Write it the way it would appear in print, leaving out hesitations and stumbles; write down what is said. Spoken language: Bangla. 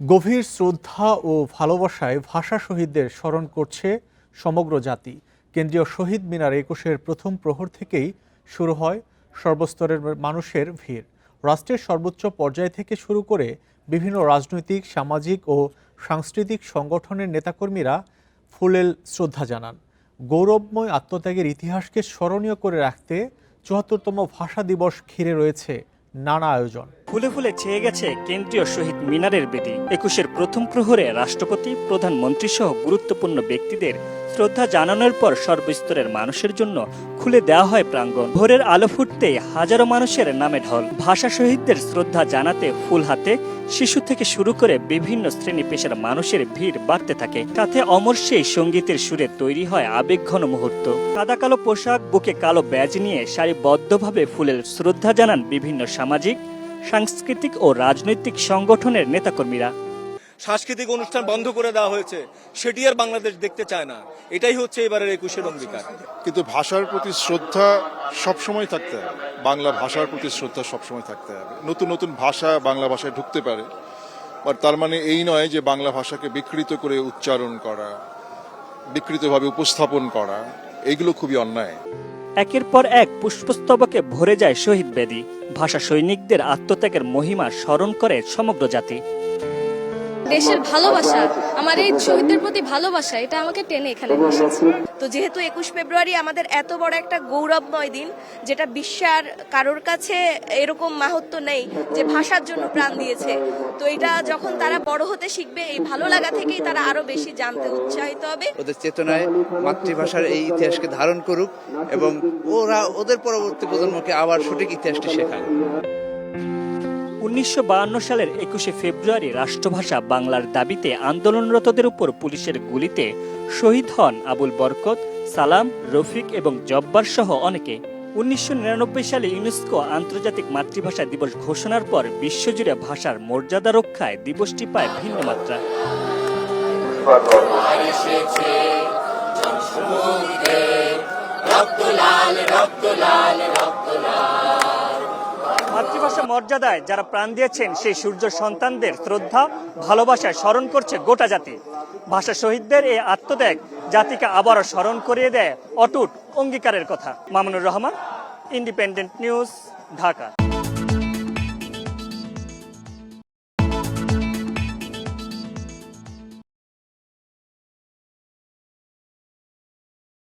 গভীর শ্রদ্ধা ও ভালোবাসায় ভাষা শহীদদের স্মরণ করছে সমগ্র জাতি। কেন্দ্রীয় শহীদ মিনার ২১-এর প্রথম প্রহর থেকেই শুরু হয় সর্বস্তরের মানুষের ভিড়। রাষ্ট্রের সর্বোচ্চ পর্যায় থেকে শুরু করে বিভিন্ন রাজনৈতিক, সামাজিক ও সাংস্কৃতিক সংগঠনের নেতাকর্মীরা ফুলেল শ্রদ্ধা জানান। গৌরবময় আত্মত্যাগের ইতিহাসকে স্মরণীয় করে রাখতে ৭৪তম ভাষা দিবস ঘিরে রয়েছে নানা আয়োজন। ফুলে ফুলে ছেয়ে গেছে কেন্দ্রীয় শহীদ মিনারের বেদি। ২১-এর প্রথম প্রহরে রাষ্ট্রপতি, প্রধানমন্ত্রী সহ গুরুত্বপূর্ণ ব্যক্তিদের শ্রদ্ধা জানানোর পর সর্বস্তরের মানুষের জন্য খুলে দেওয়া হয় প্রাঙ্গণ। ভোরের আলো ফুটতেই হাজারো মানুষের নামে ঢল। ভাষা শহীদদের শ্রদ্ধা জানাতে ফুল হাতে শিশু থেকে শুরু করে বিভিন্ন শ্রেণী পেশার মানুষের ভিড় বাড়তে থাকে। সাথে অমর সেই সঙ্গীতের সুরে তৈরি হয় আবেগঘন মুহূর্ত। সাদা কালো পোশাক, বুকে কালো ব্যাজ নিয়ে সারিবদ্ধভাবে ফুলের শ্রদ্ধা জানান বিভিন্ন সামাজিক, সাংস্কৃতিক ও রাজনৈতিক সংগঠনের নেতাকর্মীরা। সাংস্কৃতিক অনুষ্ঠান বন্ধ করে দেওয়া হয়েছে, সেটি আর বাংলাদেশ দেখতে চায় না। এটাই হচ্ছে এবারের ২১-এর অঙ্গীকার। কিন্তু ভাষার প্রতি শ্রদ্ধা সবসময় থাকতে হবে, বাংলা ভাষার প্রতি শ্রদ্ধা সবসময় থাকতে হবে। নতুন নতুন ভাষা বাংলা ভাষায় ঢুকতে পারে, আর তার মানে এই নয় যে বাংলা ভাষাকে বিকৃত করে উচ্চারণ করা, বিকৃতভাবে উপস্থাপন করা, এইগুলো খুবই অন্যায়। একের পর এক পুষ্পস্তবকে ভরে যায় শহীদ বেদি। ভাষা সৈনিকদের আত্মত্যাগের মহিমা স্মরণ করে সমগ্র জাতি। দেশের ভালোবাসা, আমার এই শহীদদের প্রতি ভালোবাসা, এটা আমাকে টেনে এখানে নিয়ে এসেছে। তো যেহেতু ২১ ফেব্রুয়ারি আমাদের এত বড় একটা গৌরবময় দিন, যেটা বিশ্বের কারোর কাছে এরকম মাহাত্ম্য নেই যে ভাষার জন্য প্রাণ দিয়েছে, তো এটা যখন তারা বড় হতে শিখবে, এই ভালো লাগা থেকেই তারা আরো বেশি জানতে উৎসাহিত হবে। ওদের চেতনায় মাতৃভাষার এই ইতিহাসকে ধারণ করুক এবং ওরা ওদের পরবর্তী প্রজন্মকে আবার সঠিক ইতিহাসটি শেখায়। ১৯৫২ সালের ২১শে ফেব্রুয়ারি রাষ্ট্রভাষা বাংলার দাবিতে আন্দোলনরতদের উপর পুলিশের গুলিতে শহীদ হন আবুল বরকত, সালাম, রফিক এবং জব্বার সহ অনেকে। ১৯৯৯ সালে ইউনেস্কো আন্তর্জাতিক মাতৃভাষা দিবস ঘোষণার পর বিশ্বজুড়ে ভাষার মর্যাদা রক্ষায় দিবসটি পায় ভিন্ন মাত্রা। মাতৃভাষা মর্যাদায় যারা প্রাণ দিয়েছেন সেই সূর্য সন্তানদের শ্রদ্ধা, ভালোবাসায় স্মরণ করছে গোটা জাতি। ভাষা শহীদদের এই আত্মত্যাগ জাতিকে আবারও স্মরণ করিয়ে দেয় অটুট অঙ্গীকারের কথা। Mamunur Rahman, independent news, Dhaka.